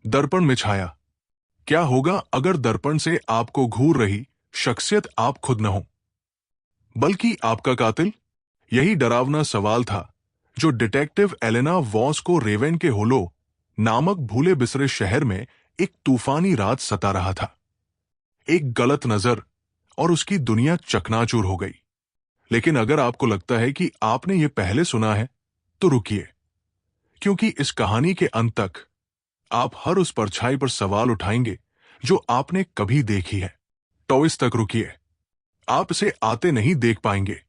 दर्पण में छाया। क्या होगा अगर दर्पण से आपको घूर रही शख्सियत आप खुद न हो, बल्कि आपका कातिल? यही डरावना सवाल था जो डिटेक्टिव एलेना वॉस को रेवेन के होलो नामक भूले बिसरे शहर में एक तूफानी रात सता रहा था। एक गलत नजर और उसकी दुनिया चकनाचूर हो गई। लेकिन अगर आपको लगता है कि आपने ये पहले सुना है, तो रुकिए, क्योंकि इस कहानी के अंत तक आप हर उस परछाई पर सवाल उठाएंगे जो आपने कभी देखी है। तो इस तक रुकिए, आप इसे आते नहीं देख पाएंगे।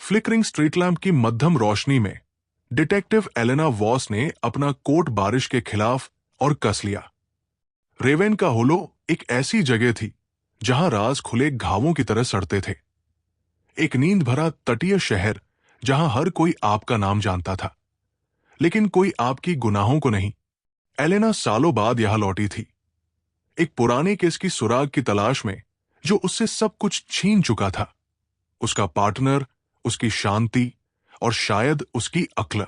फ्लिकरिंग स्ट्रीट लैंप की मध्यम रोशनी में डिटेक्टिव एलेना वॉस ने अपना कोट बारिश के खिलाफ और कस लिया। रेवेन का होलो एक ऐसी जगह थी जहां राज खुले घावों की तरह सड़ते थे। एक नींद भरा तटीय शहर जहां हर कोई आपका नाम जानता था, लेकिन कोई आपकी गुनाहों को नहीं। एलेना सालों बाद यहां लौटी थी, एक पुराने केस की सुराग की तलाश में जो उससे सब कुछ छीन चुका था। उसका पार्टनर, उसकी शांति और शायद उसकी अक्ल।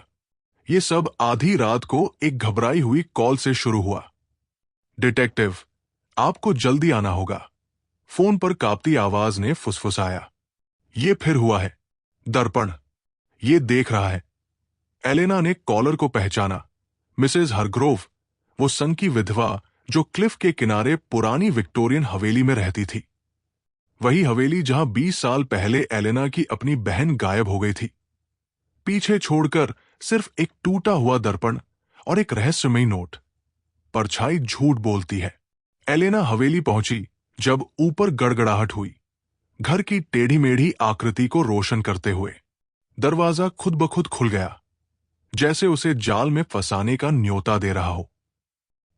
ये सब आधी रात को एक घबराई हुई कॉल से शुरू हुआ। डिटेक्टिव, आपको जल्दी आना होगा, फोन पर कांपती आवाज ने फुसफुसाया। ये फिर हुआ है। दर्पण ये देख रहा है। एलेना ने कॉलर को पहचाना। मिसेज हरग्रोव, वो संग की विधवा जो क्लिफ के किनारे पुरानी विक्टोरियन हवेली में रहती थी। वही हवेली जहां 20 साल पहले एलेना की अपनी बहन गायब हो गई थी, पीछे छोड़कर सिर्फ एक टूटा हुआ दर्पण और एक रहस्यमयी नोट। परछाई झूठ बोलती है। एलेना हवेली पहुंची जब ऊपर गड़गड़ाहट हुई, घर की टेढ़ी मेढ़ी आकृति को रोशन करते हुए। दरवाजा खुद ब खुद खुल गया, जैसे उसे जाल में फंसाने का न्योता दे रहा हो।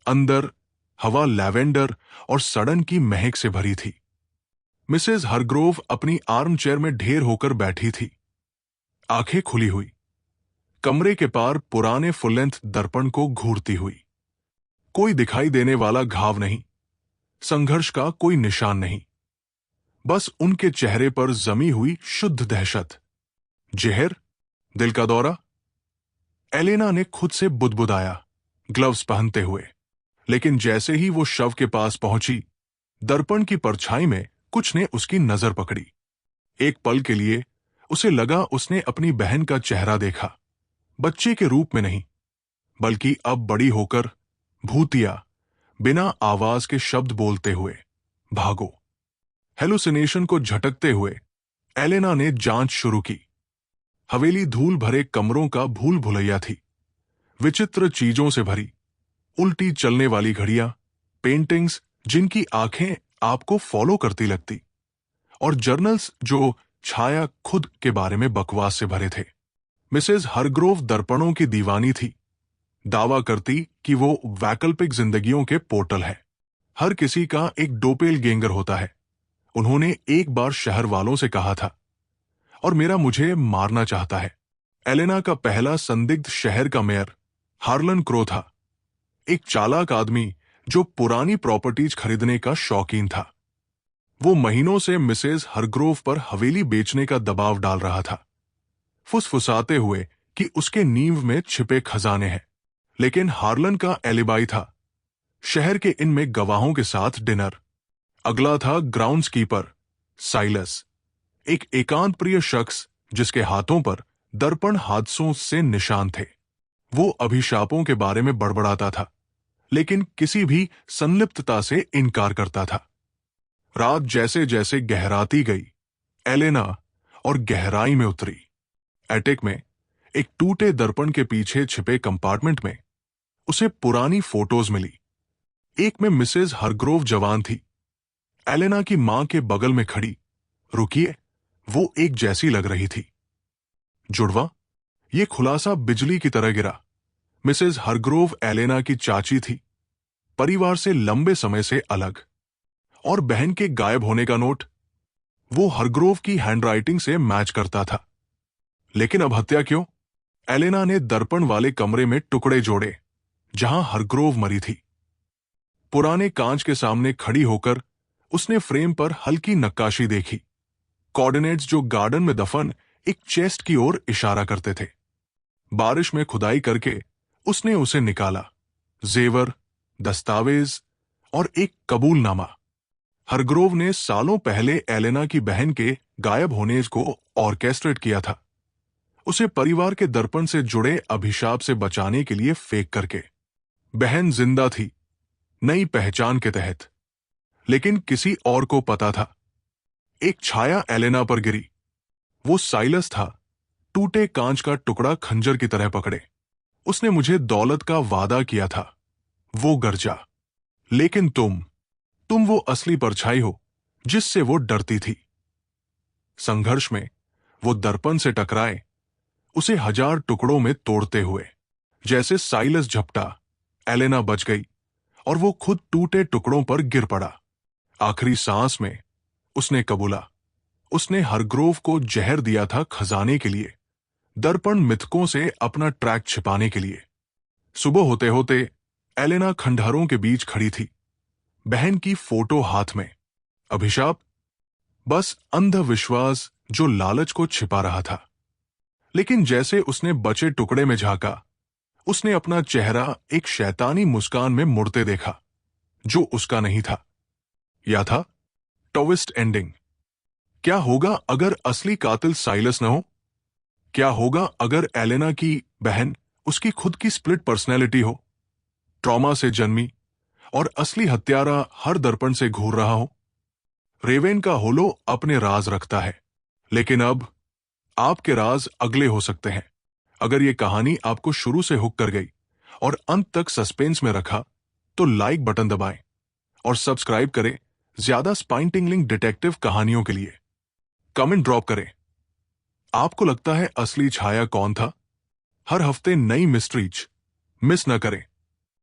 अंदर हवा लैवेंडर और सड़न की महक से भरी थी। मिसेज हरग्रोव अपनी आर्म चेयर में ढेर होकर बैठी थी, आंखें खुली हुई, कमरे के पार पुराने फुल लेंथ दर्पण को घूरती हुई। कोई दिखाई देने वाला घाव नहीं, संघर्ष का कोई निशान नहीं, बस उनके चेहरे पर जमी हुई शुद्ध दहशत। जहर? दिल का दौरा? एलेना ने खुद से बुदबुदाया, ग्लव्स पहनते हुए। लेकिन जैसे ही वो शव के पास पहुंची, दर्पण की परछाई में कुछ ने उसकी नजर पकड़ी। एक पल के लिए उसे लगा उसने अपनी बहन का चेहरा देखा, बच्चे के रूप में नहीं, बल्कि अब बड़ी होकर, भूतिया, बिना आवाज के शब्द बोलते हुए, भागो। हेलुसिनेशन को झटकते हुए एलेना ने जांच शुरू की। हवेली धूल भरे कमरों का भूल भुलैया थी, विचित्र चीजों से भरी, उल्टी चलने वाली घड़ियां, पेंटिंग्स जिनकी आंखें आपको फॉलो करती लगती, और जर्नल्स जो छाया खुद के बारे में बकवास से भरे थे। मिसेज हरग्रोव दर्पणों की दीवानी थी, दावा करती कि वो वैकल्पिक जिंदगियों के पोर्टल है। हर किसी का एक डोपेलगेंगर होता है, उन्होंने एक बार शहर वालों से कहा था, और मेरा मुझे मारना चाहता है। एलेना का पहला संदिग्ध शहर का मेयर हार्लन क्रो था, एक चालाक आदमी जो पुरानी प्रॉपर्टीज खरीदने का शौकीन था। वो महीनों से मिसेज हरग्रोव पर हवेली बेचने का दबाव डाल रहा था, फुसफुसाते हुए कि उसके नींव में छिपे खजाने हैं। लेकिन हार्लन का एलिबाई था, शहर के इनमें गवाहों के साथ डिनर। अगला था ग्राउंड्सकीपर साइलस, एक एकांत प्रिय शख्स जिसके हाथों पर दर्पण हादसों से निशान थे। वो अभिशापों के बारे में बड़बड़ाता था, लेकिन किसी भी संलिप्तता से इनकार करता था। रात जैसे जैसे गहराती गई, एलेना और गहराई में उतरी। एटिक में एक टूटे दर्पण के पीछे छिपे कंपार्टमेंट में उसे पुरानी फोटोज मिली। एक में मिसेज हरग्रोव जवान थी, एलेना की मां के बगल में खड़ी। रुकिए, वो एक जैसी लग रही थी। जुड़वा? ये खुलासा बिजली की तरह गिरा। मिसेज हरग्रोव एलेना की चाची थी, परिवार से लंबे समय से अलग। और बहन के गायब होने का नोट, वो हरग्रोव की हैंडराइटिंग से मैच करता था। लेकिन अब हत्या क्यों? एलेना ने दर्पण वाले कमरे में टुकड़े जोड़े जहां हरग्रोव मरी थी। पुराने कांच के सामने खड़ी होकर उसने फ्रेम पर हल्की नक्काशी देखी। कोऑर्डिनेट्स जो गार्डन में दफन एक चेस्ट की ओर इशारा करते थे। बारिश में खुदाई करके उसने उसे निकाला। जेवर, दस्तावेज और एक कबूलनामा। हरग्रोव ने सालों पहले एलेना की बहन के गायब होने को ऑर्केस्ट्रेट किया था, उसे परिवार के दर्पण से जुड़े अभिशाप से बचाने के लिए फेंक करके। बहन जिंदा थी, नई पहचान के तहत, लेकिन किसी और को पता था। एक छाया एलेना पर गिरी। वो साइलस था, टूटे कांच का टुकड़ा खंजर की तरह पकड़े। उसने मुझे दौलत का वादा किया था, वो गरजा। लेकिन तुम वो असली परछाई हो जिससे वो डरती थी। संघर्ष में वो दर्पण से टकराए, उसे 1000 टुकड़ों में तोड़ते हुए। जैसे साइलस झपटा, एलेना बच गई और वो खुद टूटे टुकड़ों पर गिर पड़ा। आखिरी सांस में उसने कबूला, उसने हरग्रोव को जहर दिया था खजाने के लिए, दर्पण मिथकों से अपना ट्रैक छिपाने के लिए। सुबह होते होते एलेना खंडहरों के बीच खड़ी थी, बहन की फोटो हाथ में। अभिशाप? बस अंधविश्वास जो लालच को छिपा रहा था। लेकिन जैसे उसने बचे टुकड़े में झांका, उसने अपना चेहरा एक शैतानी मुस्कान में मुड़ते देखा, जो उसका नहीं था। या था ट्विस्ट एंडिंग। क्या होगा अगर असली कातिल साइलस न हो? क्या होगा अगर एलेना की बहन उसकी खुद की स्प्लिट पर्सनैलिटी हो, ट्रॉमा से जन्मी, और असली हत्यारा हर दर्पण से घूर रहा हो? रेवेन का होलो अपने राज रखता है, लेकिन अब आपके राज अगले हो सकते हैं। अगर ये कहानी आपको शुरू से हुक कर गई और अंत तक सस्पेंस में रखा, तो लाइक बटन दबाएं और सब्सक्राइब करें ज्यादा स्पाइन टिंगलिंग डिटेक्टिव कहानियों के लिए। कमेंट ड्रॉप करें, आपको लगता है असली छाया कौन था? हर हफ्ते नई मिस्ट्रीज मिस न करें।